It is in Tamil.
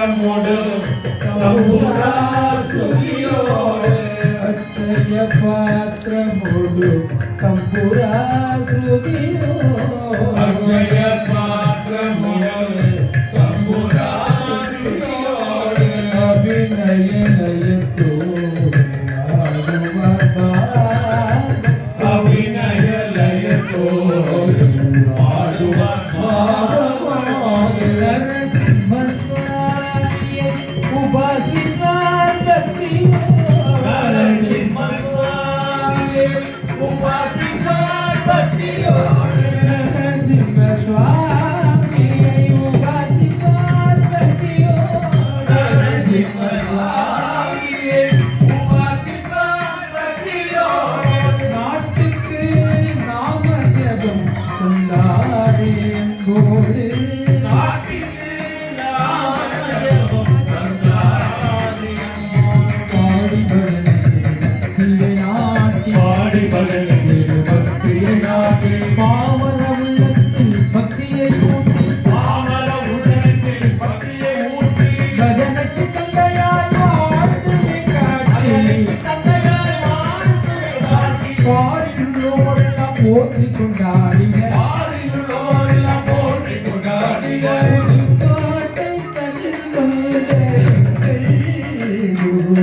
பாத்திரமுடு தம்புரா சுகியோடு அச்சய பாத்திரமுடு தம்புரா சுகியோடு அச்சய பாத்திரமுடு தம்புரா சுகியோடு அபிநய நயத்தோடு அபிநய லயத்தோடு ஆடுவார் உபாசினார் பக்தியோ உபாசினார் பக்தியோ நரசிம்ம சுவாமியை உபாசினார் பக்தியோ நரசிம்ம சுவாமியை உபாசினார் பக்தியோ நாட்டுக்கு நாம ஜபம் தந்தாரே என்போடு நாட்டிற்கு நாமஜபம் தந்தாரே பாடி பஜனை செய்தியை நாட்டி பாடி பகலே பக்தியை நாட்டி பாவன உள்ளத்தில் பக்தியை ஊட்டி பாமர உள்ளத்தில் பக்தியை ஊட்டி பஜனைக்கு தந்தையாய் வாழ்ந்து காட்டி தந்தையார் வாழ்த்து காட்டி பாடியுள்ளோரெல்லாம் போற்றிக் கொண்டாடின பாடியுள்ளோர்